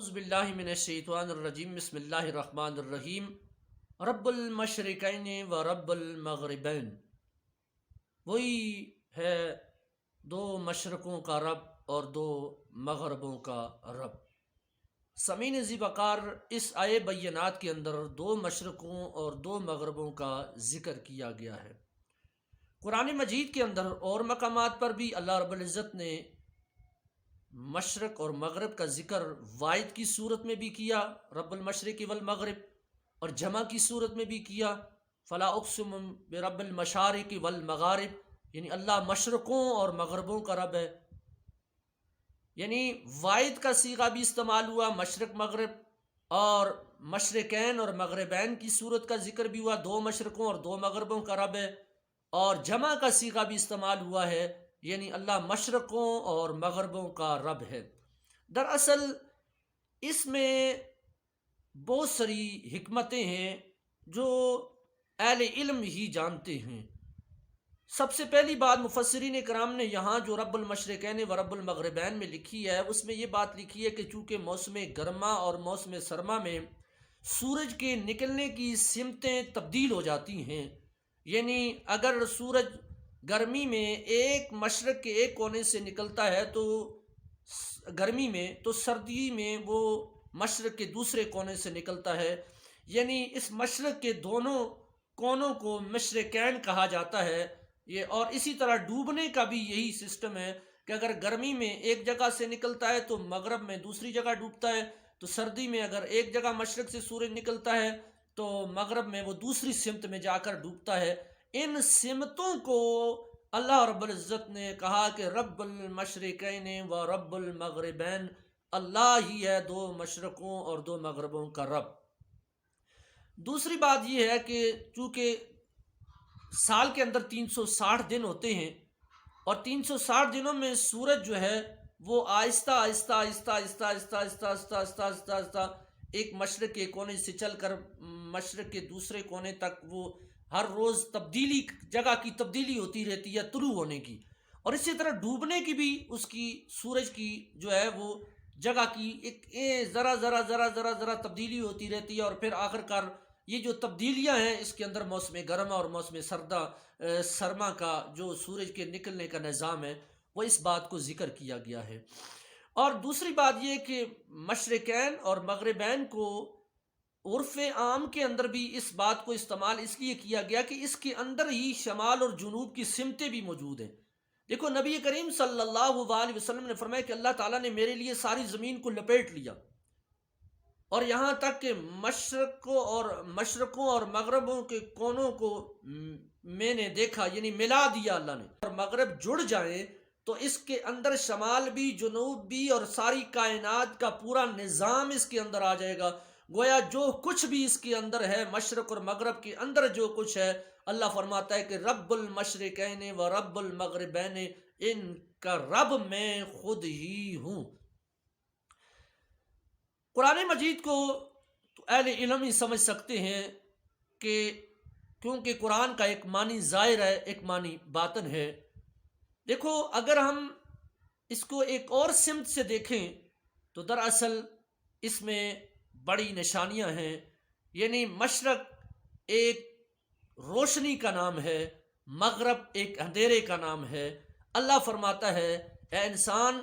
اعوذ باللہ من الشیطان الرجیم بسم اللہ الرحمن الرحیم رب المشرقین و رب المغربین. وہی ہے دو مشرقوں کا رب اور دو مغربوں کا رب. سمین ذی وقار اس آئے بینات کے اندر دو مشرقوں اور دو مغربوں کا ذکر کیا گیا ہے. قرآن مجید کے اندر اور مقامات پر بھی اللہ رب العزت نے مشرق اور مغرب کا ذکر واحد کی صورت میں بھی کیا، رب المشرق والمغرب، اور جمع کی صورت میں بھی کیا، فلا اقسم برب المشارق والمغارب، یعنی اللہ مشرقوں اور مغربوں کا رب ہے. یعنی واحد کا صیغہ بھی استعمال ہوا مشرق مغرب، اور مشرقین اور مغربین کی صورت کا ذکر بھی ہوا، دو مشرقوں اور دو مغربوں کا رب ہے. اور جمع کا صیغہ بھی استعمال ہوا ہے، یعنی اللہ مشرقوں اور مغربوں کا رب ہے. دراصل اس میں بہت ساری حکمتیں ہیں جو اہل علم ہی جانتے ہیں. سب سے پہلی بات مفسرین کرام نے یہاں جو رب المشرقین و رب المغربین میں لکھی ہے، اس میں یہ بات لکھی ہے کہ چونکہ موسم گرما اور موسم سرما میں سورج کے نکلنے کی سمتیں تبدیل ہو جاتی ہیں، یعنی اگر سورج گرمی میں ایک مشرق کے ایک کونے سے نکلتا ہے تو گرمی میں، تو سردی میں وہ مشرق کے دوسرے کونے سے نکلتا ہے. یعنی اس مشرق کے دونوں کونوں کو مشرقین کہا جاتا ہے. اور اسی طرح ڈوبنے کا بھی یہی سسٹم ہے کہ اگر گرمی میں ایک جگہ سے نکلتا ہے تو مغرب میں دوسری جگہ ڈوبتا ہے، تو سردی میں اگر ایک جگہ مشرق سے سورج نکلتا ہے تو مغرب میں وہ دوسری سمت میں جا کر ڈوبتا ہے. ان سمتوں کو اللہ رب العزت نے کہا کہ رب المشرقین و رب المغربین، اللہ ہی ہے دو مشرقوں اور دو مغربوں کا رب. دوسری بات یہ ہے کہ چونکہ سال کے اندر 360 دن ہوتے ہیں، اور 360 دنوں میں سورج جو ہے وہ آہستہ آہستہ آہستہ آہستہ آہستہ آہستہ آہستہ آہستہ آہستہ آہستہ ایک مشرق کے کونے سے چل کر مشرق کے دوسرے کونے تک وہ ہر روز تبدیلی، جگہ کی تبدیلی ہوتی رہتی ہے طلوع ہونے کی. اور اسی طرح ڈوبنے کی بھی اس کی سورج کی جو ہے وہ جگہ کی ایک ذرا ذرا ذرا ذرا ذرا تبدیلی ہوتی رہتی ہے. اور پھر آخر کار یہ جو تبدیلیاں ہیں اس کے اندر موسم گرما اور موسم سرما کا جو سورج کے نکلنے کا نظام ہے وہ اس بات کو ذکر کیا گیا ہے. اور دوسری بات یہ کہ مشرقین اور مغربین کو عرف عام کے اندر بھی اس بات کو استعمال اس لیے کیا گیا کہ اس کے اندر ہی شمال اور جنوب کی سمتیں بھی موجود ہیں. دیکھو نبی کریم صلی اللہ علیہ وسلم نے فرمایا کہ اللہ تعالیٰ نے میرے لیے ساری زمین کو لپیٹ لیا، اور یہاں تک کہ مشرقوں اور مغربوں کے کونوں کو میں نے دیکھا، یعنی ملا دیا اللہ نے. اور مغرب جڑ جائیں تو اس کے اندر شمال بھی جنوب بھی اور ساری کائنات کا پورا نظام اس کے اندر آ جائے گا. گویا جو کچھ بھی اس کے اندر ہے، مشرق اور مغرب کے اندر جو کچھ ہے، اللہ فرماتا ہے کہ رب المشرقین و رب المغربین، ان کا رب میں خود ہی ہوں. قرآن مجید کو تو اہل علم ہی سمجھ سکتے ہیں کہ کیونکہ قرآن کا ایک معنی ظاہر ہے، ایک معنی باطن ہے. دیکھو اگر ہم اس کو ایک اور سمت سے دیکھیں تو دراصل اس میں بڑی نشانیاں ہیں. یعنی مشرق ایک روشنی کا نام ہے، مغرب ایک اندھیرے کا نام ہے. اللہ فرماتا ہے اے انسان،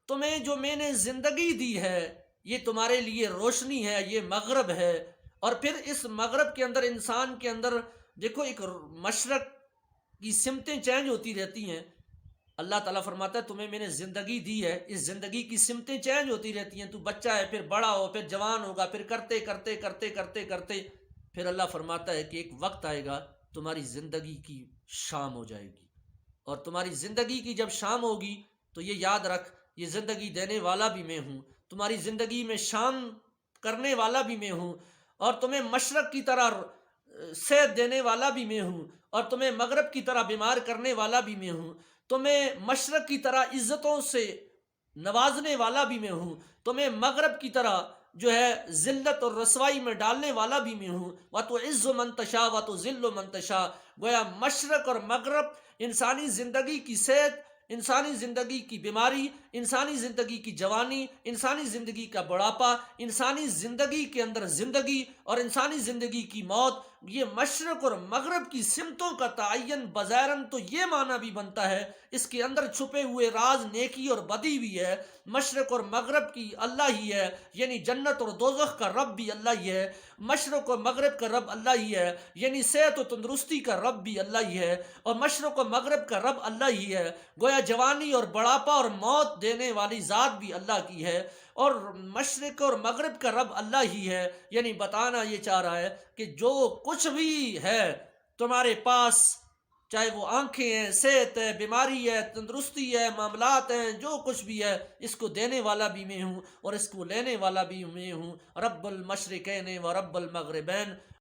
تمہیں جو میں نے زندگی دی ہے یہ تمہارے لیے روشنی ہے، یہ مغرب ہے. اور پھر اس مغرب کے اندر انسان کے اندر دیکھو ایک مشرق کی سمتیں چینج ہوتی رہتی ہیں. اللہ تعالیٰ فرماتا ہے تمہیں میں نے زندگی دی ہے، اس زندگی کی سمتیں چینج ہوتی رہتی ہیں. تو بچہ ہے، پھر بڑا ہو، پھر جوان ہوگا، پھر کرتے کرتے کرتے کرتے کرتے پھر اللہ فرماتا ہے کہ ایک وقت آئے گا تمہاری زندگی کی شام ہو جائے گی. اور تمہاری زندگی کی جب شام ہوگی تو یہ یاد رکھ، یہ زندگی دینے والا بھی میں ہوں، تمہاری زندگی میں شام کرنے والا بھی میں ہوں، اور تمہیں مشرق کی طرح صحت دینے والا بھی میں ہوں، اور تمہیں مغرب کی طرح بیمار کرنے والا بھی میں ہوں، تمہیں مشرق کی طرح عزتوں سے نوازنے والا بھی میں ہوں، تمہیں مغرب کی طرح جو ہے ذلت اور رسوائی میں ڈالنے والا بھی میں ہوں. وَتُعِزُّ مَن تَشَاءُ وَتُذِلُّ مَن تَشَاءُ. گویا مشرق اور مغرب انسانی زندگی کی صحت، انسانی زندگی کی بیماری، انسانی زندگی کی جوانی، انسانی زندگی کا بڑھاپا، انسانی زندگی کے اندر زندگی اور انسانی زندگی کی موت، یہ مشرق اور مغرب کی سمتوں کا تعین بظاہراً تو یہ معنی بھی بنتا ہے، اس کے اندر چھپے ہوئے راز نیکی اور بدی بھی ہے۔ مشرق اور مغرب کی اللہ ہی ہے، یعنی جنت اور دوزخ کا رب بھی اللہ ہی ہے۔ مشرق و مغرب کا رب اللہ ہی ہے، یعنی صحت و تندرستی کا رب بھی اللہ ہی ہے، اور مشرق و مغرب کا رب اللہ ہی ہے۔ گویا جوانی اور بڑھاپا اور موت دینے والی ذات بھی اللہ کی ہے، اور مشرق اور مغرب کا رب اللہ ہی ہے، یعنی بتانا یہ چاہ رہا ہے کہ جو کچھ بھی ہے تمہارے پاس، چاہے وہ آنکھیں ہیں، صحت ہے، بیماری ہے، تندرستی ہے، معاملات ہیں، جو کچھ بھی ہے، اس کو دینے والا بھی میں ہوں اور اس کو لینے والا بھی میں ہوں۔ رب المشرقین و رب المغربین۔